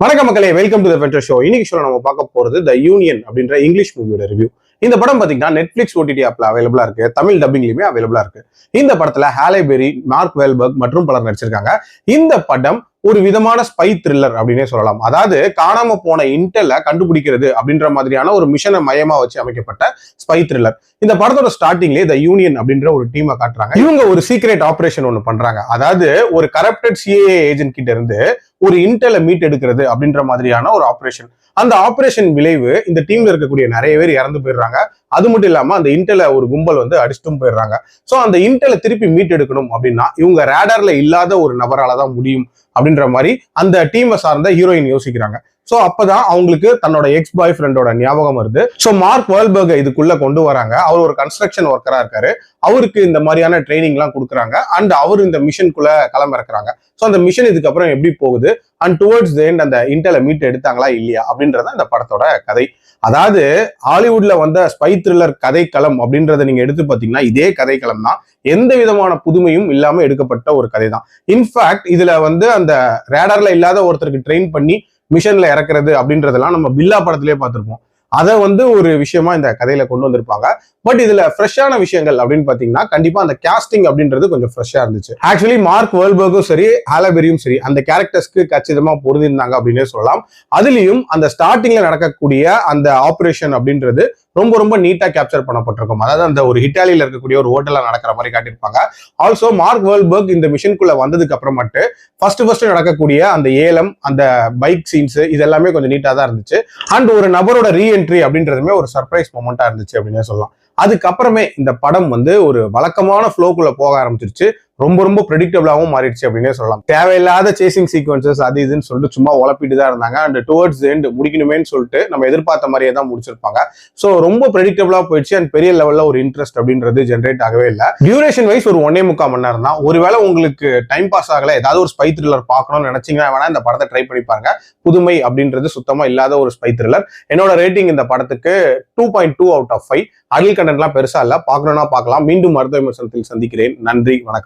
வணக்கம் மக்களே, welcome to the venter show. இன்னைக்கு ஷோ நம்ம பார்க்க போறது த யூனியன் அப்படின்ற இங்கிலீஷ் மூவியோட ரிவ்யூ. இந்த படம் பாத்தீங்கன்னா நெட்ஃபிளிக்ஸ் ஓடிடி ஆப்ல அவைலபிளா இருக்கு, தமிழ் டப்பிங்லயுமே அவைலபிளா இருக்கு. இந்த படத்துல ஹாலே பெரி, மார்க் வேல்பர்க் மற்றும் பலர் நடிச்சிருக்காங்க. இந்த படம் ஒரு விதமான ஸ்பை த்ரில்லர் அப்படின்னே சொல்லலாம். அதாவது காணாம போன இன்டெல்ல கண்டுபிடிக்கிறது அப்படின்ற மாதிரியான ஒரு மிஷனை மையமா வச்சு அமைக்கப்பட்ட ஸ்பை த்ரில்லர். இந்த படத்தோட ஸ்டார்டிங்லேயே த யூனியன் அப்படின்ற ஒரு டீமை காட்டுறாங்க. இவங்க ஒரு சீக்ரெட் ஆபரேஷன் ஒன்று பண்றாங்க. அதாவது ஒரு கரப்டட் சிஏஏ ஏஜென்ட் கிட்ட இருந்து ஒரு இன்டெலை மீட் எடுக்கிறது அப்படின்ற மாதிரியான ஒரு ஆபரேஷன். அந்த ஆபரேஷன் விளைவு இந்த டீம்ல இருக்கக்கூடிய நிறைய பேர் இறந்து போயிடுறாங்க. அது மட்டும் இல்லாம அந்த இன்டெலை ஒரு கும்பல் அடிச்சுட்டும் போயிடுறாங்க. சோ அந்த இன்டெலை திருப்பி மீட் எடுக்கணும் அப்படின்னா இவங்க ரேடார்ல இல்லாத ஒரு நபரால தான் முடியும் அப்படின்ற மாதிரி அந்த டீமை சார்ந்த ஹீரோயின் யோசிக்கிறாங்க. சோ அப்பதான் அவங்களுக்கு தன்னோட எக்ஸ் பாய் ஃப்ரெண்டோட ஞாபகம் வருது. சோ மார்க் வேல்பர்க் இதுக்குள்ள கொண்டு வராங்க. அவர் ஒரு கன்ஸ்ட்ரக்ஷன் ஒர்க்கரா இருக்காரு. அவருக்கு இந்த மாதிரியான ட்ரைனிங் எல்லாம் கொடுக்குறாங்க. அண்ட் அவர் இந்த மிஷனுக்குள்ள களமிறக்குறாங்க. சோ அந்த மிஷன் இதுக்கப்புறம் எப்படி போகுது அண்ட் டுவர்ட்ஸ் தி எண்ட் அந்த இன்டெலை மீட் எடுத்தாங்களா இல்லையா அப்படின்றத இந்த படத்தோட கதை. அதாவது ஹாலிவுட்ல வந்த ஸ்பை த்ரில்லர் கதைக்களம் அப்படின்றத நீங்க எடுத்து பாத்தீங்கன்னா இதே கதைக்களம் தான். எந்த விதமான புதுமையும் இல்லாம எடுக்கப்பட்ட ஒரு கதை தான். இன்ஃபேக்ட் இதுல அந்த ரேடார்ல இல்லாத ஒருத்தருக்கு ட்ரெயின் பண்ணி மிஷன்ல இறக்குறது அப்படின்றதெல்லாம் நம்ம பில்லா படத்திலேயே பார்த்திருப்போம். அதை ஒரு விஷயமா இந்த கதையில கொண்டு வந்திருப்பாங்க. பட் இதுல ஃப்ரெஷ்ஷான விஷயங்கள் அப்படின்னு பாத்தீங்கன்னா கண்டிப்பா அந்த காஸ்டிங் அப்படின்றது கொஞ்சம் ஃப்ரெஷ்ஷா இருந்துச்சு. ஆக்சுவலி மார்க் வேல்பர்க்கும் சரி, ஹாலே பெரியும் சரி, அந்த கேரக்டர்ஸ்க்கு கச்சிதமா பொருந்திருந்தாங்க அப்படின்னே சொல்லலாம். அதுலயும் அந்த ஸ்டார்டிங்ல நடக்கக்கூடிய அந்த ஆபரேஷன் அப்படின்றது ரொம்ப ரொம்ப நீட்டா கேப்சர் பண்ணப்பட்டிருக்கும். அதாவது அந்த ஒரு இட்டாலியில இருக்கக்கூடிய ஒரு ஹோட்டல்ல நடக்கிற மாதிரி காட்டியிருப்பாங்க. ஆல்சோ மார்க் வேல்பர்க் இந்த மிஷனுக்குள்ள வந்ததுக்கு அப்புறமாட்டு ஃபர்ஸ்ட் நடக்கக்கூடிய அந்த ஏலம், அந்த பைக் சீன்ஸ் இதெல்லாமே கொஞ்சம் நீட்டா தான் இருந்துச்சு. அண்ட் ஒரு நபரோட ரீஎன்ட்ரி அப்படின்றதுமே ஒரு சர்ப்ரைஸ் மொமெண்டா இருந்துச்சு அப்படின்னே சொல்லலாம். அதுக்கப்புறமே இந்த படம் ஒரு வழக்கமான ஃப்ளோக்குள்ள போக ஆரம்பிச்சிருச்சு. ரொம்ப ரொம்ப ப்ரெடிக்டபிளாகவும் மாறிடுச்சு அப்படின்னே சொல்லலாம். தேவையில்லாத சேசிங் சீக்வன்சஸ் அது இதுன்னு சொல்லிட்டு சும்மா உழப்பிட்டு தான் இருந்தாங்க. அண்ட் டுவர்ட்ஸ் எண்ட் முடிக்கணுமேன்னு சொல்லிட்டு நம்ம எதிர்பார்த்த மாதிரியே தான் முடிச்சிருப்பாங்க. ஸோ ரொம்ப ப்ரெடிக்டபிளா போயிடுச்சு. அண்ட் பெரிய லெவல்ல ஒரு இன்ட்ரெஸ்ட் அப்படின்றது ஜென்ரேட் ஆகவே இல்லை. டியூரேஷன் வைஸ் ஒரு 1.25 மணி நேரம் தான். ஒருவேளை உங்களுக்கு டைம் பாஸ் ஆகல, ஏதாவது ஒரு ஸ்பை த்ரில்லர் பார்க்கணும்னு நினைச்சீங்கன்னா வேணா இந்த படத்தை ட்ரை பண்ணி பாருங்க. புதுமை அப்படின்றது சுத்தமா இல்லாத ஒரு ஸ்பை த்ரில்லர். என்னோட ரேட்டிங் இந்த படத்துக்கு 2.2 out of 5. அடல் கண்டென்ட்லாம் பெருசா இல்ல, பார்க்கணும்னா பார்க்கலாம். மீண்டும் மருத்துவ விமர்சனத்தில் சந்திக்கிறேன். நன்றி, வணக்கம்.